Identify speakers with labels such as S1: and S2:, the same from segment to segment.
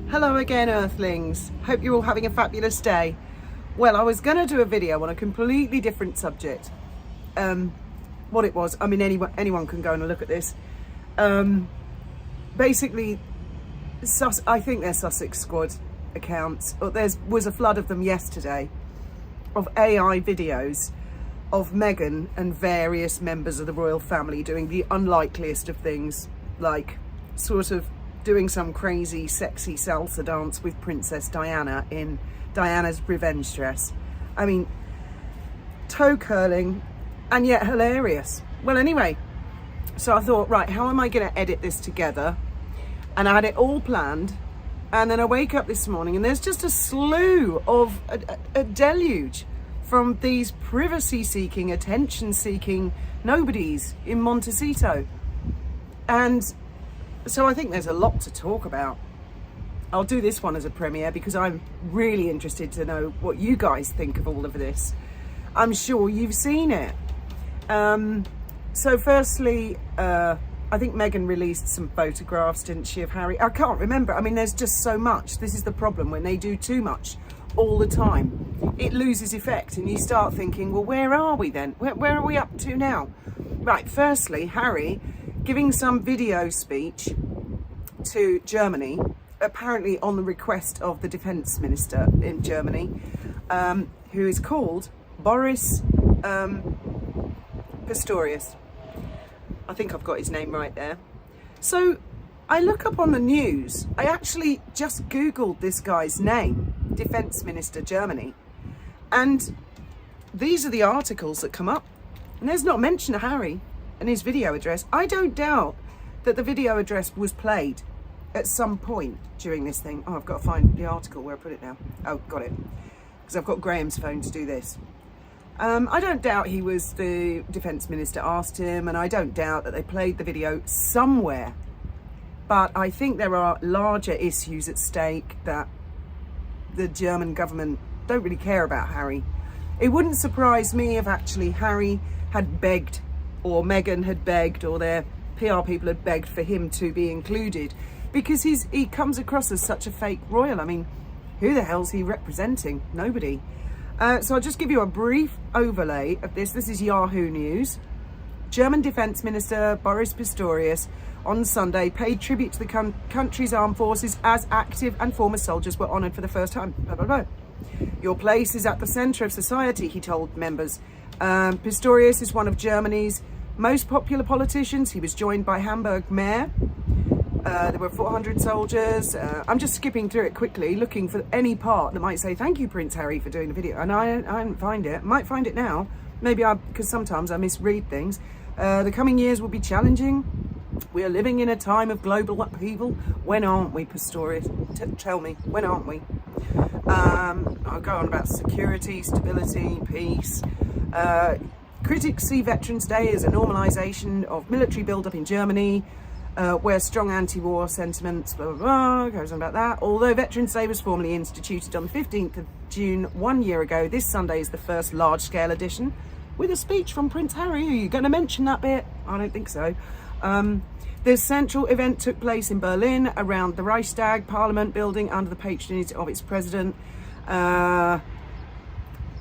S1: Hello again, Earthlings. Hope you're all having a fabulous day. Well, I was going to do a video on a completely different subject. What it was, I mean, anyone can go and look at this. Basically, I think they're Sussex Squad accounts. There was a flood of them yesterday, of AI videos of Meghan and various members of the royal family doing the unlikeliest of things, like sort of doing some crazy sexy salsa dance with Princess Diana in Diana's revenge dress. I mean, toe curling and yet hilarious. Well, anyway, so I thought, right, how am I going to edit this together? And I had it all planned, and then I wake up this morning and there's just a slew of a deluge from these privacy-seeking, attention-seeking nobodies in Montecito. And so I think there's a lot to talk about. I'll do this one as a premiere because I'm really interested to know what you guys think of all of this. I'm sure you've seen it. So firstly, I think Meghan released some photographs, didn't she, of Harry? I can't remember. I mean, there's just so much. This is the problem when they do too much all the time. It loses effect and you start thinking, well, where are we then? Where are we up to now? Right, firstly, Harry giving some video speech to Germany, apparently on the request of the defence minister in Germany, who is called Boris Pistorius. I think I've got his name right there. So I look up on the news. I actually just Googled this guy's name, Defence Minister Germany. And these are the articles that come up. And there's not mention of Harry and his video address. I don't doubt that the video address was played at some point during this thing. Oh, I've got to find the article where I put it now. Oh, got it. Because I've got Graham's phone to do this. I don't doubt he was the defence minister asked him, and I don't doubt that they played the video somewhere. But I think there are larger issues at stake that the German government don't really care about Harry. It wouldn't surprise me if actually Harry had begged, or Meghan had begged, or their PR people had begged for him to be included, because he comes across as such a fake royal. I mean, who the hell's he representing? Nobody. So I'll just give you a brief overlay of this. This is Yahoo News. German Defence Minister Boris Pistorius on Sunday paid tribute to the country's armed forces as active and former soldiers were honoured for the first time. Blah, blah, blah. Your place is at the centre of society, he told members. Pistorius is one of Germany's most popular politicians. He was joined by Hamburg Mayor. There were 400 soldiers. I'm just skipping through it quickly, looking for any part that might say, thank you, Prince Harry, for doing the video. And I didn't find it. Might find it now. Maybe because sometimes I misread things. The coming years will be challenging. We are living in a time of global upheaval. When aren't we, Pistorius? Tell me, when aren't we? I'll go on about security, stability, peace. Critics see Veterans Day as a normalisation of military build-up in Germany, where strong anti-war sentiments, blah, blah, blah, goes on about that. Although Veterans Day was formally instituted on the 15th of June 1 year ago, this Sunday is the first large-scale edition with a speech from Prince Harry. Are you going to mention that bit? I don't think so. The central event took place in Berlin around the Reichstag Parliament building under the patronage of its president.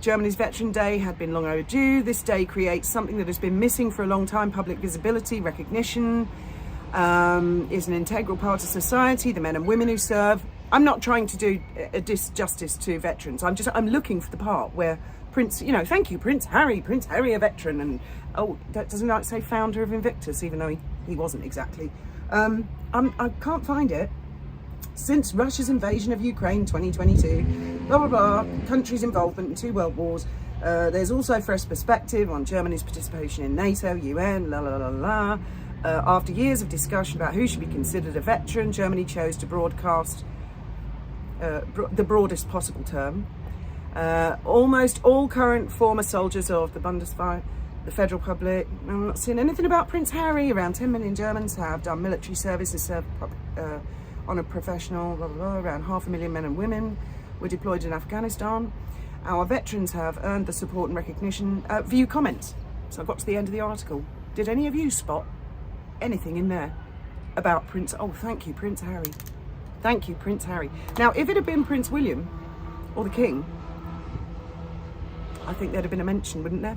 S1: Germany's Veteran Day had been long overdue. This day creates something that has been missing for a long time: public visibility, recognition. Is an integral part of society, the men and women who serve. I'm not trying to do a disjustice to veterans. I'm looking for the part where Prince, thank you, Prince Harry, a veteran, and that doesn't like say founder of Invictus, even though he wasn't exactly. I can't find it. Since Russia's invasion of Ukraine 2022, blah, blah, blah, country's involvement in 2 world wars. There's also fresh perspective on Germany's participation in NATO, UN, la, la, la, la. After years of discussion about who should be considered a veteran, Germany chose to broadcast the broadest possible term. Almost all current former soldiers of the Bundeswehr, the federal public. I'm not seeing anything about Prince Harry. Around 10 million Germans have done military service and served on a professional, blah, blah, blah. Around 500,000 men and women were deployed in Afghanistan. Our veterans have earned the support and recognition. View comments. So I got to the end of the article. Did any of you spot anything in there about Prince? Oh, thank you, Prince Harry. Thank you, Prince Harry. Now, if it had been Prince William or the King, I think there'd have been a mention, wouldn't there?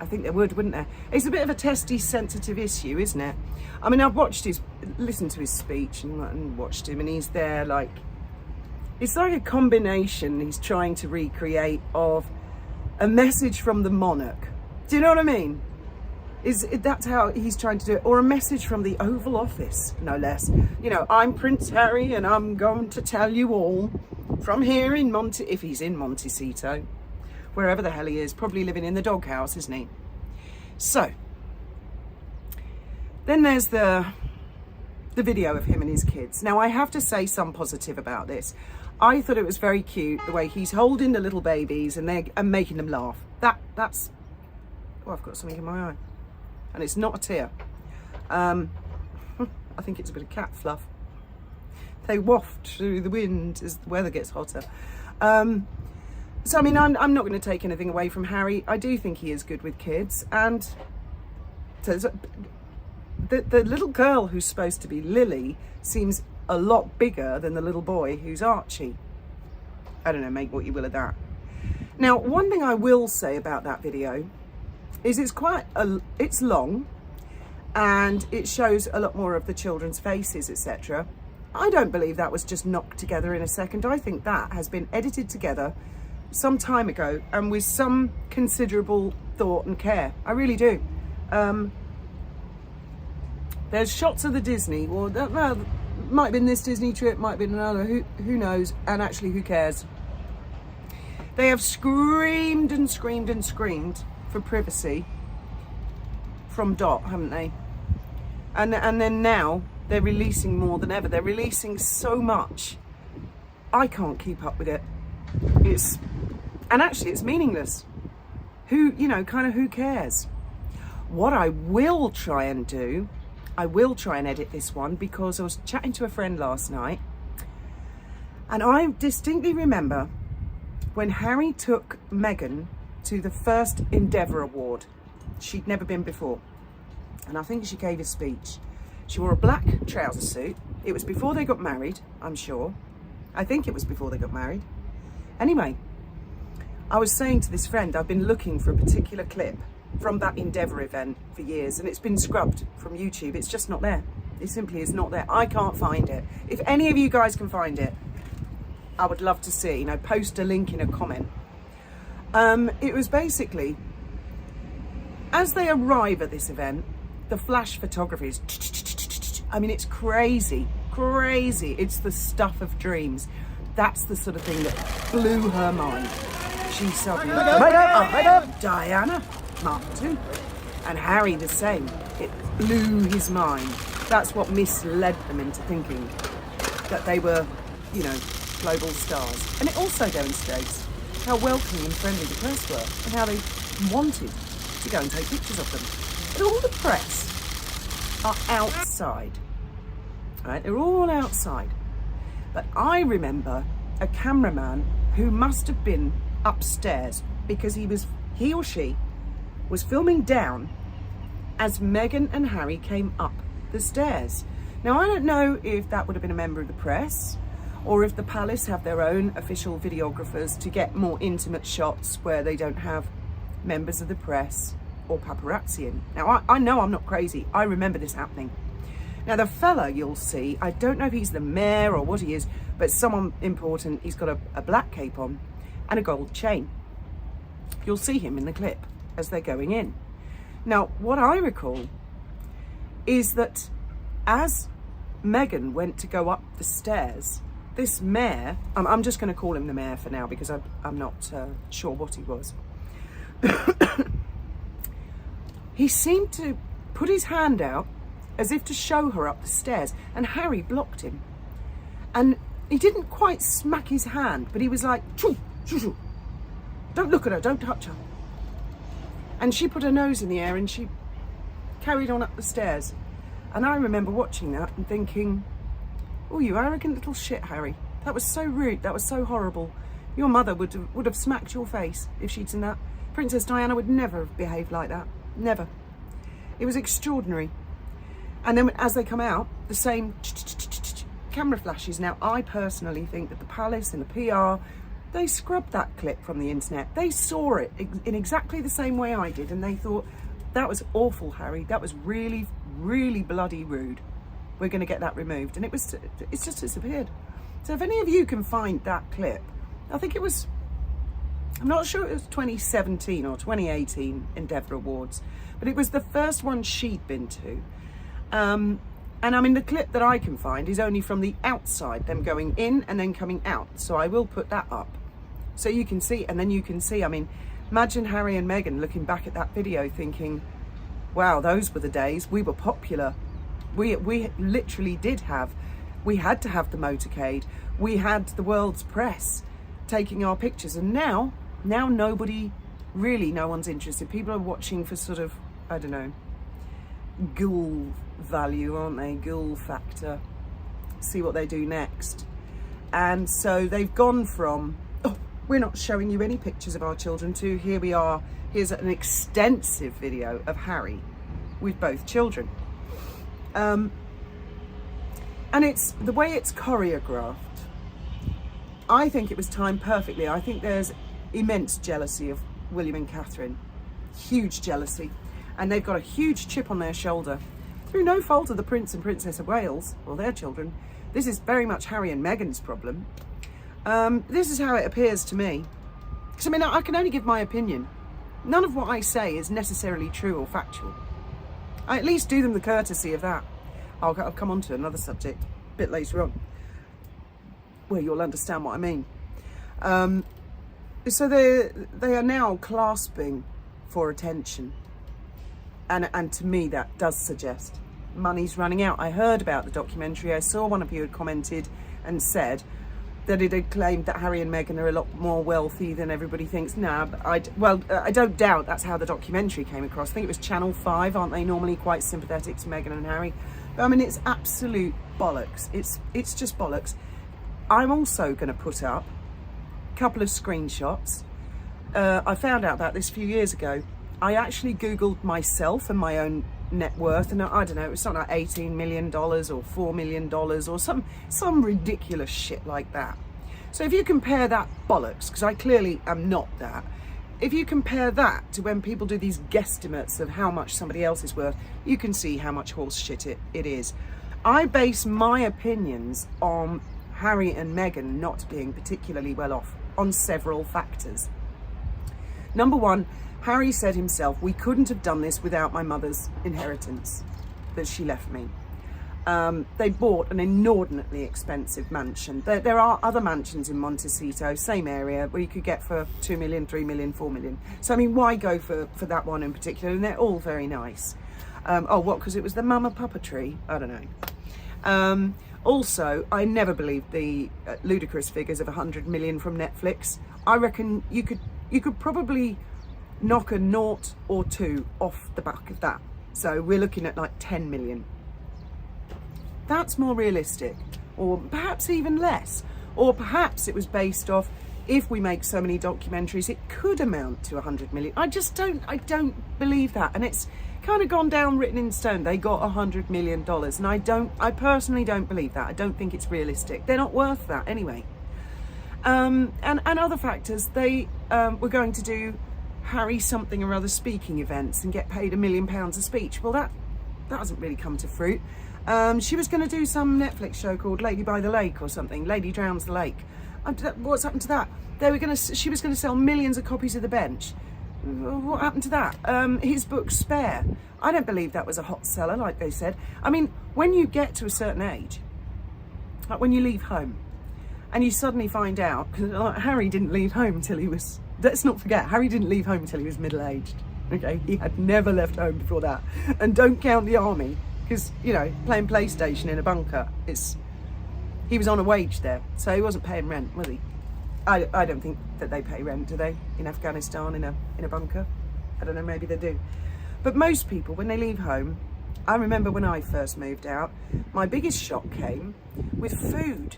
S1: I think there would, wouldn't there? It's a bit of a testy, sensitive issue, isn't it? I mean, I've listened to his speech and watched him, and he's there like, it's like a combination he's trying to recreate of a message from the monarch. Do you know what I mean? That's how he's trying to do it, or a message from the Oval Office, no less. You know, I'm Prince Harry and I'm going to tell you all from here in if he's in Montecito, wherever the hell he is, probably living in the doghouse, isn't he? So, then there's the video of him and his kids. Now, I have to say some positive about this. I thought it was very cute the way he's holding the little babies and making them laugh. That's, oh, I've got something in my eye. And it's not a tear. I think it's a bit of cat fluff. They waft through the wind as the weather gets hotter. So, I mean, I'm not going to take anything away from Harry. I do think he is good with kids. And so the little girl who's supposed to be Lily seems a lot bigger than the little boy who's Archie. I don't know, make what you will of that. Now, one thing I will say about that video is it's long and it shows a lot more of the children's faces, etc. I don't believe that was just knocked together in a second. I think that has been edited together some time ago and with some considerable thought and care. I really do. There's shots of the Disney, well, might have been this Disney trip, might have been another, who knows, and actually who cares. They have screamed and screamed and screamed for privacy from Dot, haven't they? And then now they're releasing more than ever. They're releasing so much. I can't keep up with it. And actually it's meaningless. Who cares? What I will try and do, I will try and edit this one because I was chatting to a friend last night and I distinctly remember when Harry took Meghan to the first Endeavour Award. She'd never been before. And I think she gave a speech. She wore a black trouser suit. It was before they got married, I'm sure. I think it was before they got married. Anyway, I was saying to this friend, I've been looking for a particular clip from that Endeavour event for years and it's been scrubbed from YouTube. It's just not there. It simply is not there. I can't find it. If any of you guys can find it, I would love to see, post a link in a comment. It was basically, as they arrive at this event, the flash photography is, I mean, it's crazy. It's the stuff of dreams. That's the sort of thing that blew her mind. She suddenly, Diana, Mark II, and Harry the same. It blew his mind. That's what misled them into thinking that they were, global stars. And it also demonstrates how welcoming and friendly the press were and how they wanted to go and take pictures of them. But all the press are outside, right? They're all outside. But I remember a cameraman who must have been upstairs because he or she was filming down as Meghan and Harry came up the stairs. Now, I don't know if that would have been a member of the press or if the palace have their own official videographers to get more intimate shots where they don't have members of the press or paparazzi in. Now, I know I'm not crazy. I remember this happening. Now, the fella you'll see, I don't know if he's the mayor or what he is, but someone important. He's got a black cape on and a gold chain. You'll see him in the clip as they're going in. Now, what I recall is that as Meghan went to go up the stairs, this mayor, I'm just going to call him the mayor for now because I'm not sure what he was. He seemed to put his hand out as if to show her up the stairs, and Harry blocked him. And he didn't quite smack his hand, but he was like, choo, choo, choo. Don't look at her, don't touch her. And she put her nose in the air and she carried on up the stairs. And I remember watching that and thinking, oh, you arrogant little shit, Harry. That was so rude, that was so horrible. Your mother would have smacked your face if she'd seen that. Princess Diana would never have behaved like that, never. It was extraordinary. And then as they come out, the same camera flashes. Now, I personally think that the palace and the PR, they scrubbed that clip from the internet. They saw it in exactly the same way I did, and they thought, that was awful, Harry. That was really, really bloody rude. We're going to get that removed. And it's just disappeared. So if any of you can find that clip, I think it was, I'm not sure it was 2017 or 2018 Endeavour Awards, but it was the first one she'd been to. And I mean, the clip that I can find is only from the outside, them going in and then coming out. So I will put that up so you can see, and then you can see, I mean, imagine Harry and Meghan looking back at that video thinking, wow, those were the days. We were popular. We literally we had to have the motorcade. We had the world's press taking our pictures. And now nobody, really no one's interested. People are watching for sort of, I don't know, ghoul value, aren't they? Ghoul factor. See what they do next. And so they've gone from, oh, we're not showing you any pictures of our children, to here we are, here's an extensive video of Harry with both children. And it's the way it's choreographed. I think it was timed perfectly. I think there's immense jealousy of William and Catherine, huge jealousy, and they've got a huge chip on their shoulder through no fault of the Prince and Princess of Wales or their children. This is very much Harry and Meghan's problem. This is how it appears to me. Because I mean, I can only give my opinion. None of what I say is necessarily true or factual. I at least do them the courtesy of that. I'll come on to another subject a bit later on, where you'll understand what I mean. So they are now clasping for attention. And to me, that does suggest money's running out. I heard about the documentary. I saw one of you had commented and said that it had claimed that Harry and Meghan are a lot more wealthy than everybody thinks. Nah, I don't doubt that's how the documentary came across. I think it was Channel 5, aren't they normally quite sympathetic to Meghan and Harry? But I mean, it's absolute bollocks. It's just bollocks. I'm also going to put up a couple of screenshots. I found out about this a few years ago. I actually Googled myself and my own net worth, and I don't know, it was something like $18 million or $4 million or some ridiculous shit like that. So if you compare that bollocks, because I clearly am not that, if you compare that to when people do these guesstimates of how much somebody else is worth, you can see how much horse shit it is. I base my opinions on Harry and Meghan not being particularly well off on several factors. Number one, Harry said himself, we couldn't have done this without my mother's inheritance that she left me. They bought an inordinately expensive mansion. There are other mansions in Montecito, same area, where you could get for 2 million, 3 million, 4 million. So, I mean, why go for that one in particular? And they're all very nice. Oh, what, because it was the Mama Puppetry? I don't know. Also, I never believed the ludicrous figures of 100 million from Netflix. I reckon you could probably knock a 0 or 2 off the back of that. So we're looking at like 10 million. That's more realistic, or perhaps even less. Or perhaps it was based off, if we make so many documentaries, it could amount to 100 million. I don't believe that. And it's kind of gone down written in stone. They got $100 million. And I personally don't believe that. I don't think it's realistic. They're not worth that anyway. And other factors, they were going to do Harry something or other speaking events and get paid £1 million a speech. Well, that hasn't really come to fruit. She was going to do some Netflix show called Lady by the Lake or something. Lady Drowns the Lake. What's happened to that? She was going to sell millions of copies of The Bench. What happened to that? His book Spare. I don't believe that was a hot seller, like they said. I mean, when you get to a certain age, like when you leave home, and you suddenly find out, because Harry didn't leave home till he was, let's not forget, Harry didn't leave home till he was middle-aged. Okay, he had never left home before that. And don't count the army, because, you know, playing PlayStation in a bunker, he was on a wage there, so he wasn't paying rent, was he? I don't think that they pay rent, do they, in Afghanistan, in a bunker? I don't know, maybe they do. But most people, when they leave home, I remember when I first moved out, my biggest shock came with food.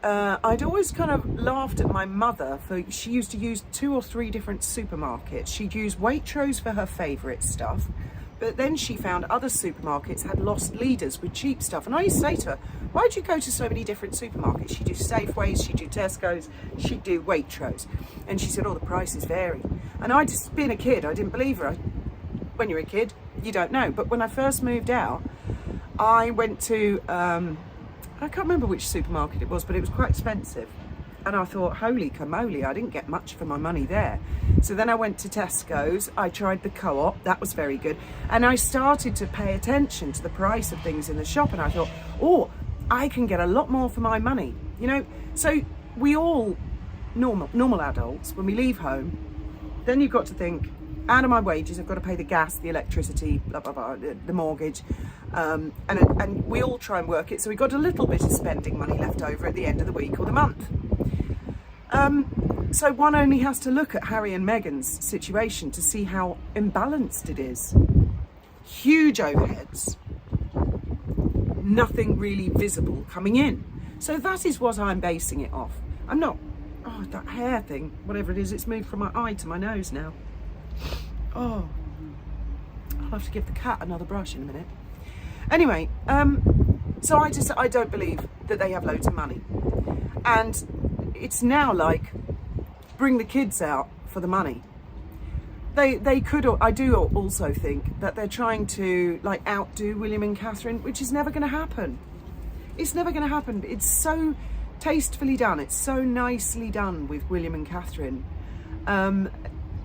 S1: I'd always kind of laughed at my mother she used to use 2 or 3 different supermarkets. She'd use Waitrose for her favourite stuff, but then she found other supermarkets had lost leaders with cheap stuff. And I used to say to her, Why'd you go to so many different supermarkets? She'd do Safeways, she'd do Tesco's, she'd do Waitrose. And she said, oh, the prices vary. And I just, being a kid, I didn't believe her. When you're a kid, you don't know. But when I first moved out, I went to, I can't remember which supermarket it was, but it was quite expensive. And I thought, holy camoly, I didn't get much for my money there. So then I went to Tesco's, I tried the Co-op, that was very good. And I started to pay attention to the price of things in the shop, and I thought, oh, I can get a lot more for my money. You know, so we all, normal adults, when we leave home, then you've got to think, out of my wages, I've got to pay the gas, the electricity, blah, blah, blah, the mortgage. And we all try and work it. So we've got a little bit of spending money left over at the end of the week or the month. So one only has to look at Harry and Meghan's situation to see how imbalanced it is. Huge overheads, nothing really visible coming in. So that is what I'm basing it off. I'm not, oh, that hair thing, whatever it is, it's moved from my eye to my nose now. Oh, I'll have to give the cat another brush in a minute. Anyway, so I don't believe that they have loads of money. And it's now like, bring the kids out for the money. They could, I do also think that they're trying to like outdo William and Catherine, which is never going to happen. It's never going to happen. It's so tastefully done. It's so nicely done with William and Catherine.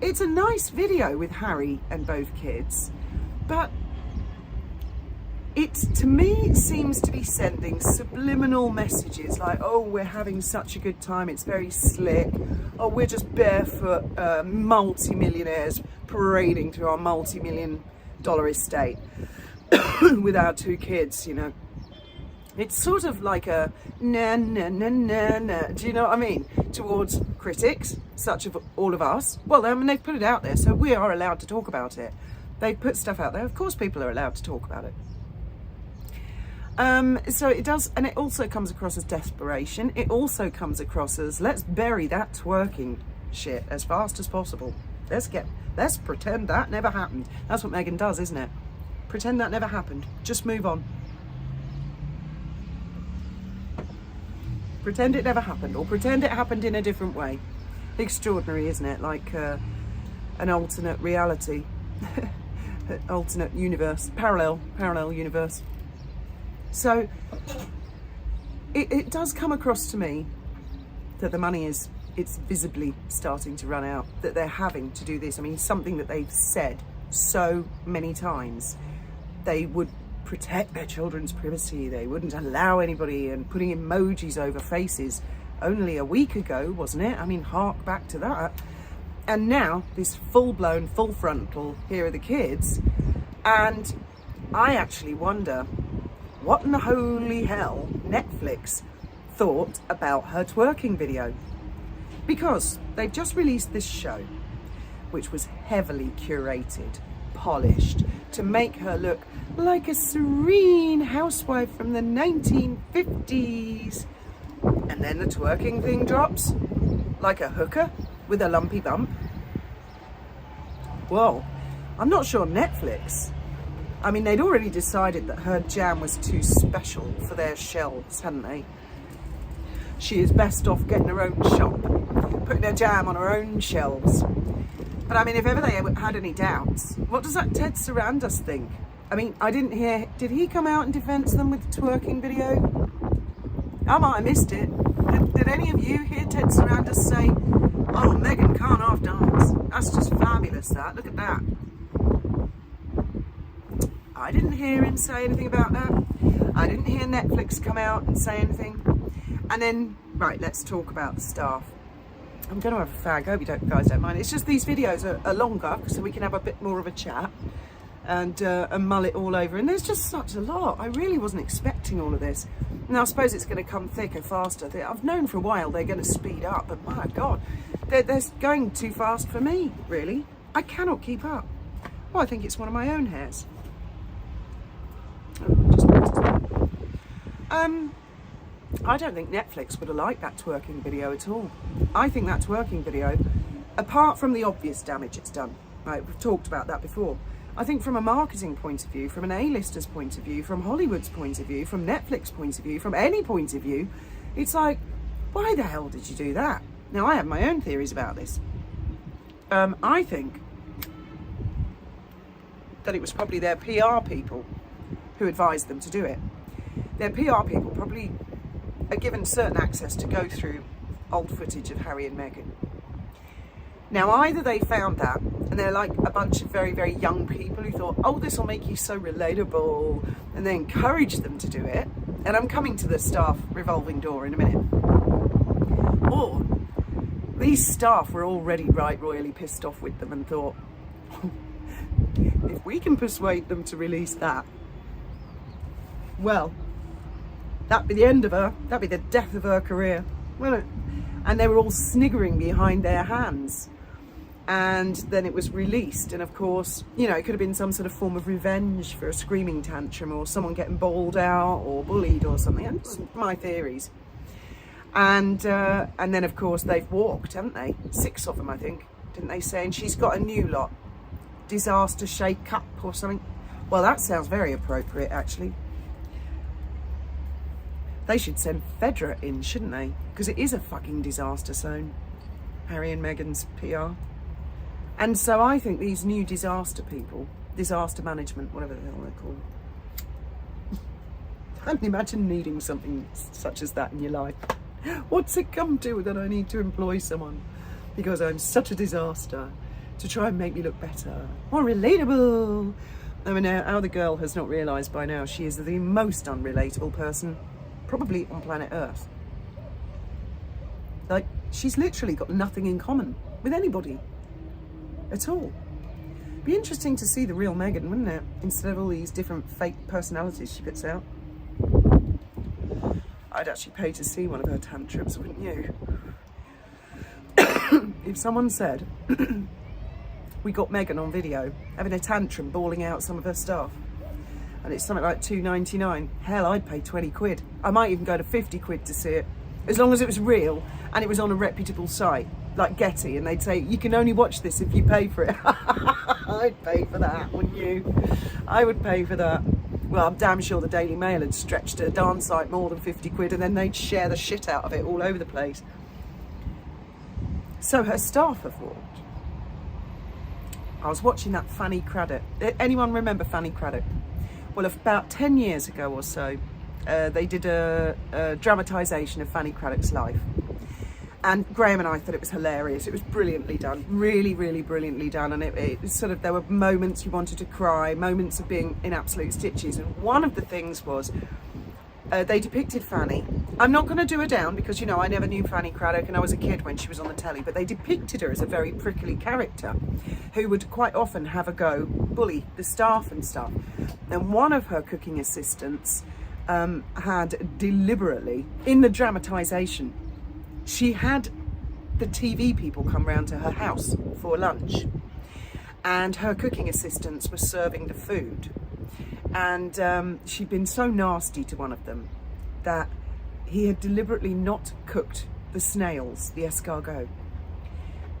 S1: It's a nice video with Harry and both kids, but it, to me, seems to be sending subliminal messages like, oh, we're having such a good time, it's very slick. Oh, we're just barefoot multi-millionaires parading through our multi-million-dollar estate with our two kids, you know. It's sort of like a na na na na na, do you know what I mean? Towards critics, such of all of us. Well, I mean, they've put it out there, so we are allowed to talk about it. They've put stuff out there. Of course, people are allowed to talk about it. So it does, and it also comes across as desperation. It also comes across as, let's bury that twerking shit as fast as possible. Let's pretend that never happened. That's what Meghan does, isn't it? Pretend that never happened. Just move on. Pretend it never happened, or pretend it happened in a different way. Extraordinary, isn't it? Like an alternate reality, alternate universe, parallel universe. So it does come across to me that the money it's visibly starting to run out, that they're having to do this. I mean, something that they've said so many times. They would protect their children's privacy, they wouldn't allow anybody, and putting emojis over faces only a week ago, wasn't it? I mean, hark back to that. And now this full-blown, full frontal, here are the kids. And I actually wonder what in the holy hell Netflix thought about her twerking video, because they've just released this show which was heavily curated, polished, to make her look like a serene housewife from the 1950s. And then the twerking thing drops, like a hooker with a lumpy bump. Well, I'm not sure Netflix, I mean, they'd already decided that her jam was too special for their shelves, hadn't they? She is best off getting her own shop, putting her jam on her own shelves. But I mean, if ever they had any doubts, what does that Ted Sarandos think? I mean, I didn't hear, did he come out and defend them with the twerking video? I might have missed it. Did any of you hear Ted Sarandos say, oh, Meghan can't half dance? That's just fabulous, that. Look at that. I didn't hear him say anything about that. I didn't hear Netflix come out and say anything. And then, right, let's talk about the staff. I'm going to have a fag, I hope you guys don't mind. It's just these videos are longer, so we can have a bit more of a chat and mull it all over. And there's just such a lot. I really wasn't expecting all of this. Now, I suppose it's going to come thicker, faster. I've known for a while they're going to speed up, but my God, they're going too fast for me, really. I cannot keep up. Well, I think it's one of my own hairs. I don't think Netflix would have liked that twerking video at all. I think that twerking video, apart from the obvious damage it's done, right, we've talked about that before, I think from a marketing point of view, from an A-lister's point of view, from Hollywood's point of view, from Netflix's point of view, from any point of view, it's like, why the hell did you do that? Now, I have my own theories about this. I think that it was probably their PR people who advised them to do it. Their PR people probably are given certain access to go through old footage of Harry and Meghan. Now, either they found that, and they're like a bunch of very, very young people who thought, oh, this will make you so relatable, and they encouraged them to do it. And I'm coming to the staff revolving door in a minute. Or these staff were already right royally pissed off with them and thought, if we can persuade them to release that, well, that'd be the end of her, that'd be the death of her career, wouldn't it? And they were all sniggering behind their hands. And then it was released, and of course, you know, it could have been some sort of form of revenge for a screaming tantrum, or someone getting bawled out or bullied or something. And it's my theories. And then of course they've walked, haven't they? 6 of them, I think, didn't they say? And she's got a new lot, disaster shake up or something. Well, that sounds very appropriate, actually. They should send Fedra in, shouldn't they? Because it is a fucking disaster zone, Harry and Meghan's PR. And so I think these new disaster people, disaster management, whatever the hell they're called. I can imagine needing something such as that in your life. What's it come to that I need to employ someone because I'm such a disaster to try and make me look better, more relatable? I mean, how the girl has not realised by now she is the most unrelatable person probably on planet Earth. Like, she's literally got nothing in common with anybody at all. Be interesting to see the real Meghan, wouldn't it? Instead of all these different fake personalities she puts out. I'd actually pay to see one of her tantrums, wouldn't you? If someone said, we got Meghan on video having a tantrum, bawling out some of her stuff, and it's something like £2.99, hell, I'd pay 20 quid. I might even go to 50 quid to see it, as long as it was real and it was on a reputable site like Getty, and they'd say you can only watch this if you pay for it. I'd pay for that, wouldn't you? I would pay for that. Well, I'm damn sure the Daily Mail had stretched a darn sight more than 50 quid, and then they'd share the shit out of it all over the place. So her staff have walked. I was watching that Fanny Craddock. Anyone remember Fanny Craddock? Well, about 10 years ago or so, they did a dramatisation of Fanny Craddock's life. And Graham and I thought it was hilarious. It was brilliantly done, really, really brilliantly done. And it sort of, there were moments you wanted to cry, moments of being in absolute stitches. And one of the things was, they depicted Fanny. I'm not going to do her down because, you know, I never knew Fanny Craddock and I was a kid when she was on the telly. But they depicted her as a very prickly character who would quite often have a go, bully the staff and stuff. And one of her cooking assistants had deliberately, in the dramatisation, she had the TV people come round to her house for lunch, and her cooking assistants were serving the food, and she'd been so nasty to one of them that he had deliberately not cooked the snails, the escargot,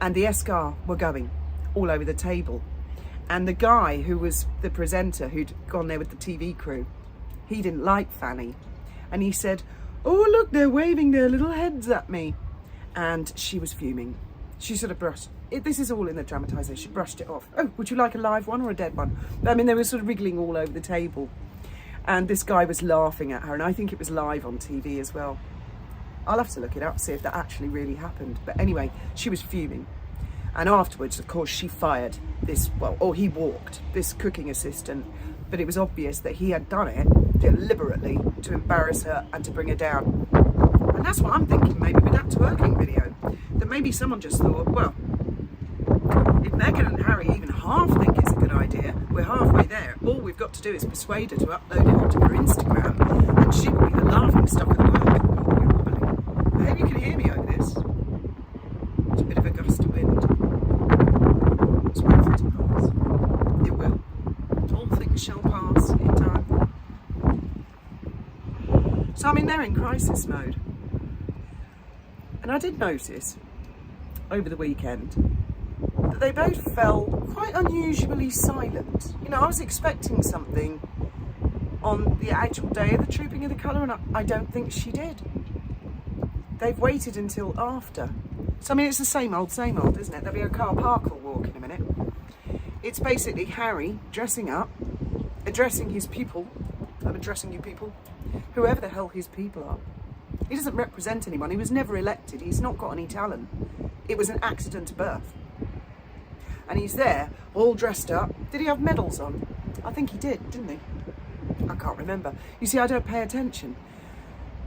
S1: and the escargot were going all over the table. And the guy who was the presenter, who'd gone there with the TV crew, he didn't like Fanny, and he said, oh, look, they're waving their little heads at me. And she was fuming. She sort of brushed it. This is all in the dramatisation. She brushed it off. Oh, would you like a live one or a dead one? I mean, they were sort of wriggling all over the table. And this guy was laughing at her. And I think it was live on TV as well. I'll have to look it up, see if that actually really happened. But anyway, she was fuming. And afterwards, of course, she fired this, well, or he walked, this cooking assistant. But it was obvious that he had done it deliberately to embarrass her and to bring her down. And that's what I'm thinking, maybe with that twerking video. That maybe someone just thought, well, if Meghan and Harry even half think it's a good idea, we're halfway there. All we've got to do is persuade her to upload it onto her Instagram, and she will be the laughing stock of the world. Oh, you're wobbling. I hope you can hear me over this. It's a bit of a gust of wind. Let's wait for it to pass. It will. All things shall pass in time. So I mean, they're in crisis mode. And I did notice over the weekend that they both fell quite unusually silent. You know, I was expecting something on the actual day of the Trooping of the Colour, and I don't think she did. They've waited until after. So, I mean, it's the same old, isn't it? There'll be a car parkour walk in a minute. It's basically Harry dressing up, addressing his people. I'm addressing you people. Whoever the hell his people are. He doesn't represent anyone. He was never elected. He's not got any talent. It was an accident to birth. And he's there, all dressed up. Did he have medals on? I think he did, didn't he? I can't remember. You see, I don't pay attention.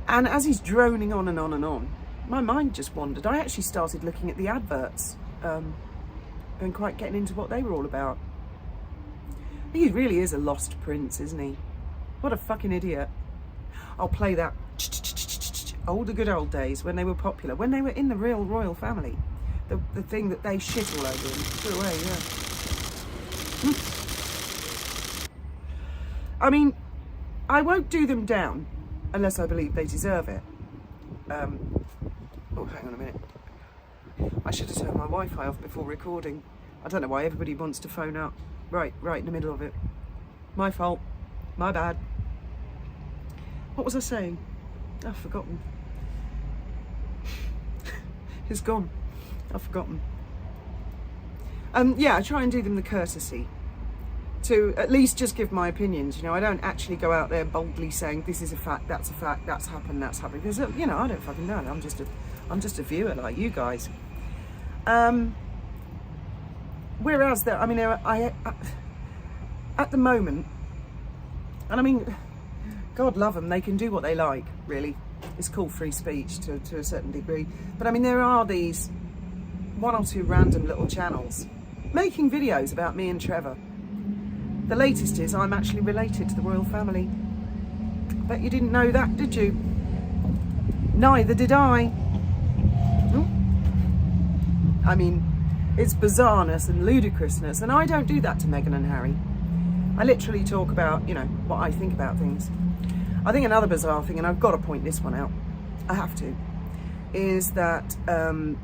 S1: And as he's droning on and on and on, my mind just wandered. I actually started looking at the adverts and quite getting into what they were all about. He really is a lost prince, isn't he? What a fucking idiot. I'll play that. Oh, the good old days when they were popular, when they were in the real royal family. The thing that they shit all over and threw away, yeah. I mean, I won't do them down unless I believe they deserve it. Oh, hang on a minute. I should have turned my Wi-Fi off before recording. I don't know why everybody wants to phone up right in the middle of it. My fault. My bad. What was I saying? I've forgotten. It's gone. I've forgotten. Yeah, I try and do them the courtesy to at least just give my opinions. You know, I don't actually go out there boldly saying this is a fact, that's happened, because you know, I don't fucking know. I'm just a viewer like you guys. Whereas I mean, I at the moment, and I mean, God love them, they can do what they like, really. It's called free speech to a certain degree. But I mean, there are these one or two random little channels making videos about me and Trevor. The latest is I'm actually related to the royal family. Bet you didn't know that, did you? Neither did I. I mean, it's bizarreness and ludicrousness, and I don't do that to Meghan and Harry. I literally talk about, you know, what I think about things. I think another bizarre thing, and I've got to point this one out, I have to, is that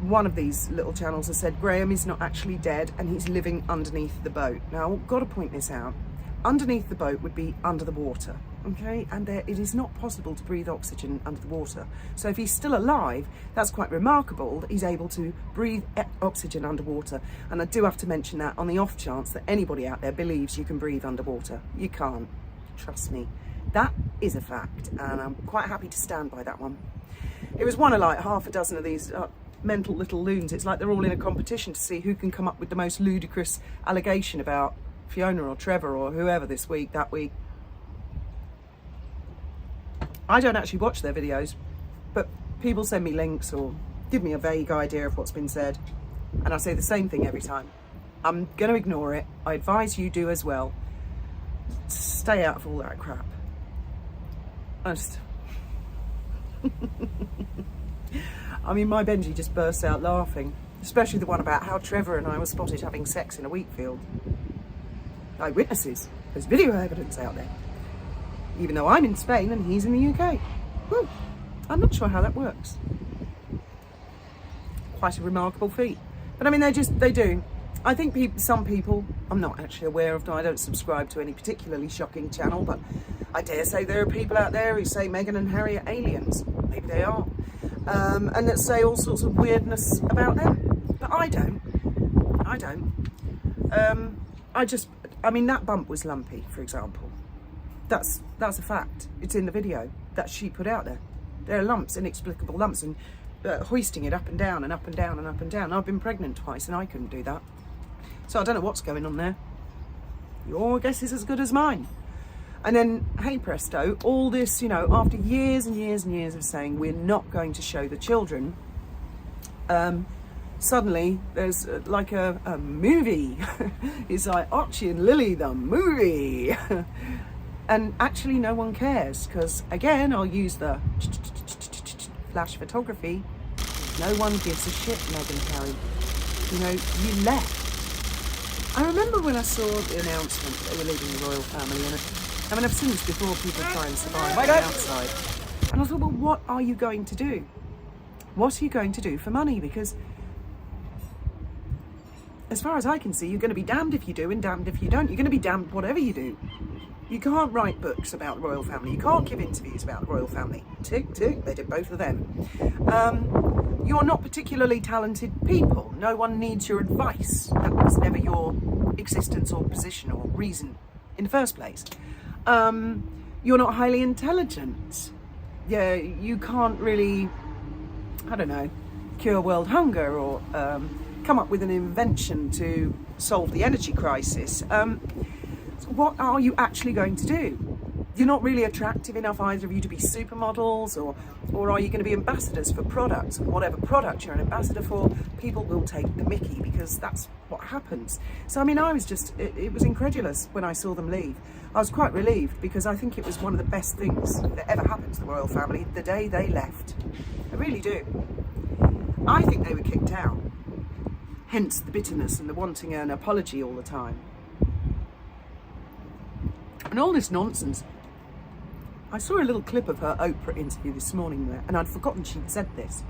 S1: one of these little channels has said Graham is not actually dead and he's living underneath the boat. Now, I've got to point this out. Underneath the boat would be under the water, okay? And it is not possible to breathe oxygen under the water. So if he's still alive, that's quite remarkable that he's able to breathe oxygen underwater. And I do have to mention that on the off chance that anybody out there believes you can breathe underwater. You can't, trust me. That is a fact, and I'm quite happy to stand by that one. It was one of like half a dozen of these mental little loons. It's like they're all in a competition to see who can come up with the most ludicrous allegation about Fiona or Trevor or whoever that week. I don't actually watch their videos, but people send me links or give me a vague idea of what's been said, and I say the same thing every time. I'm going to ignore it. I advise you do as well. Stay out of all that crap. I mean, my Benji just bursts out laughing, especially the one about how Trevor and I were spotted having sex in a wheat field. Eyewitnesses. There's video evidence out there. Even though I'm in Spain and he's in the UK. I'm not sure how that works. Quite a remarkable feat. But I mean, they do. I think some people, I'm not actually aware of them, I don't subscribe to any particularly shocking channel, but I dare say there are people out there who say Meghan and Harry are aliens. Maybe they are. And that say all sorts of weirdness about them. But I don't. I mean, that bump was lumpy, for example. That's a fact. It's in the video that she put out there. There are lumps, inexplicable lumps, and hoisting it up and down and up and down and up and down. I've been pregnant twice and I couldn't do that. So I don't know what's going on there. Your guess is as good as mine. And then, hey presto, all this, you know, after years and years and years of saying we're not going to show the children, suddenly there's like a movie. It's like Archie and Lily, the movie. And actually no one cares, because again, I'll use the flash photography. No one gives a shit, Meghan Harry. You know, you left. I remember when I saw the announcement that they were leaving the royal family, and I mean, I've seen this before, people try and survive on the outside. And I thought, well, what are you going to do? What are you going to do for money? Because as far as I can see, you're going to be damned if you do and damned if you don't. You're going to be damned whatever you do. You can't write books about the royal family. You can't give interviews about the royal family. Tick, tick, they did both of them. You're not particularly talented people. No one needs your advice. That was never your existence or position or reason in the first place. You're not highly intelligent. Yeah, you can't really, I don't know, cure world hunger or come up with an invention to solve the energy crisis. What are you actually going to do? You're not really attractive enough, either of you, to be supermodels, or are you going to be ambassadors for products? And whatever product you're an ambassador for, people will take the mickey, because that's what happens. So, I mean, I was just, it was incredulous when I saw them leave. I was quite relieved, because I think it was one of the best things that ever happened to the royal family the day they left. I really do. I think they were kicked out. Hence the bitterness and the wanting an apology all the time. And all this nonsense. I saw a little clip of her Oprah interview this morning there, and I'd forgotten she'd said this.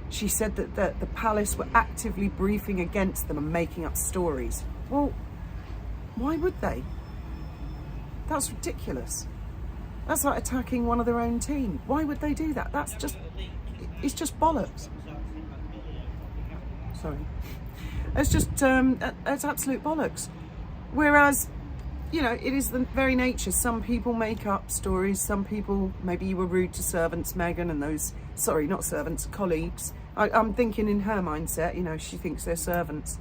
S1: She said that the palace were actively briefing against them and making up stories. Well, why would they? That's ridiculous. That's like attacking one of their own team. Why would they do that? It's just bollocks. Sorry. It's just, it's absolute bollocks. Whereas, you know, it is the very nature. Some people make up stories. Some people, maybe you were rude to servants, Meghan, and those, sorry, not servants, colleagues. I'm thinking in her mindset, you know, she thinks they're servants.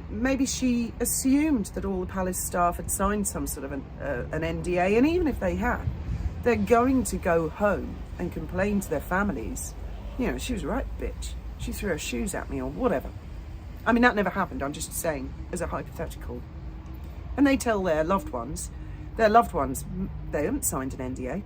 S1: Maybe she assumed that all the palace staff had signed some sort of an NDA, and even if they had, they're going to go home and complain to their families. You know, she was right, bitch. She threw her shoes at me or whatever. I mean, that never happened. I'm just saying as a hypothetical. And they tell their loved ones, they haven't signed an NDA.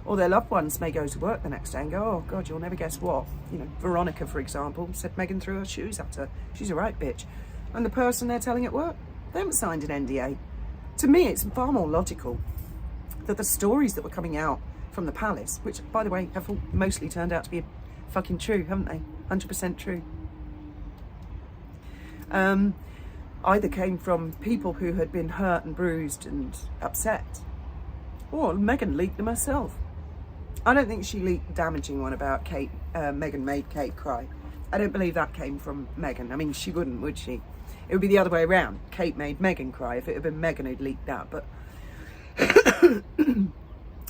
S1: Or their loved ones may go to work the next day and go, oh God, you'll never guess what. You know, Veronica, for example, said Meghan threw her shoes at her. She's a right bitch. And the person they're telling at work, they haven't signed an NDA. To me, it's far more logical that the stories that were coming out from the palace, which, by the way, have mostly turned out to be fucking true, haven't they? 100% true. Either came from people who had been hurt and bruised and upset, or Meghan leaked them herself. I don't think she leaked the damaging one about Kate. Meghan made Kate cry. I don't believe that came from Meghan. I mean, she wouldn't, would she? It would be the other way around. Kate made Meghan cry if it had been Meghan who'd leaked that. But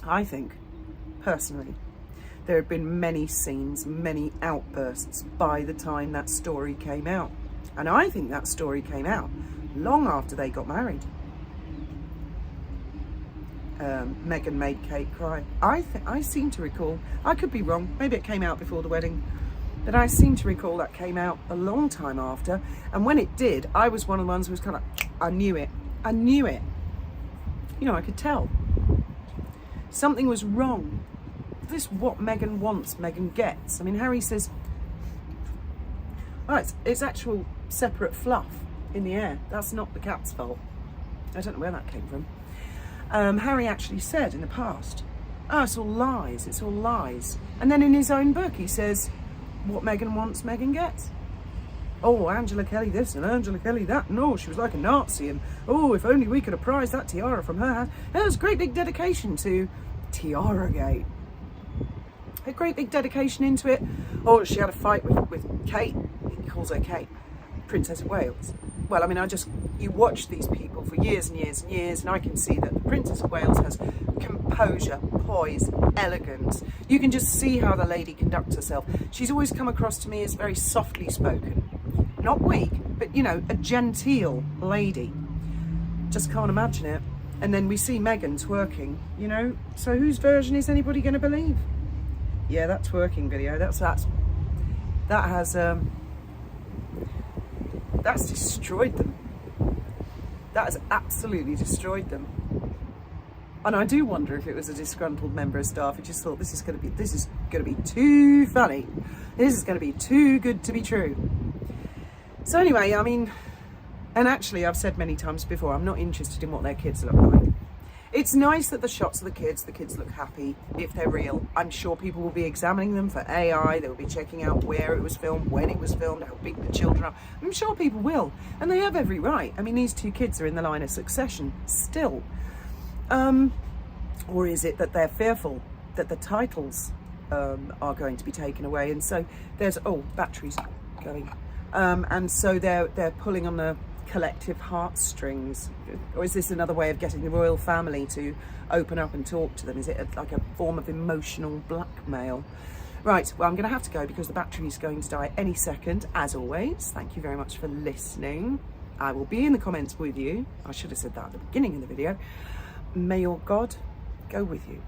S1: I think, personally, there had been many scenes, many outbursts by the time that story came out. And I think that story came out long after they got married. Meghan made Kate cry. I seem to recall, I could be wrong, maybe it came out before the wedding, but I seem to recall that came out a long time after. And when it did, I was one of the ones who was kind of, I knew it. You know, I could tell. Something was wrong. This is what Meghan wants, Meghan gets. I mean, Harry says, oh, it's actual separate fluff in the air. That's not the cat's fault. I don't know where that came from. Harry actually said in the past, oh, it's all lies. And then in his own book, he says, what Meghan wants, Meghan gets. Oh, Angela Kelly this and Angela Kelly that. No, she was like a Nazi. And, oh, if only we could have prized that tiara from her hand. There was a great big dedication to Tiaragate. A great big dedication into it. Oh, she had a fight with Kate. He calls her Kate, Princess of Wales. Well, I mean, you watch these people for years and years and years, and I can see that the Princess of Wales has composure, poise, elegance. You can just see how the lady conducts herself. She's always come across to me as very softly spoken. Not weak, but, you know, a genteel lady. Just can't imagine it. And then we see Meghan twerking, you know. So whose version is anybody going to believe? Yeah, that twerking video, that's destroyed them. That has absolutely destroyed them. And I do wonder if it was a disgruntled member of staff who just thought, this is going to be too funny. This is going to be too good to be true. So anyway, I mean, and actually I've said many times before, I'm not interested in what their kids look like. It's nice that the shots of the kids look happy if they're real. I'm sure people will be examining them for AI. They will be checking out where it was filmed, when it was filmed, how big the children are. I'm sure people will, and they have every right. I mean, these two kids are in the line of succession still. Or is it that they're fearful that the titles are going to be taken away? And so there's, oh, batteries going. And so they're pulling on the collective heartstrings. Or is this another way of getting the royal family to open up and talk to them? Is it like a form of emotional blackmail? Right, well, I'm going to have to go because the battery is going to die any second. As always, thank you very much for listening. I will be in the comments with you. I should have said that at the beginning of the video. May your God go with you.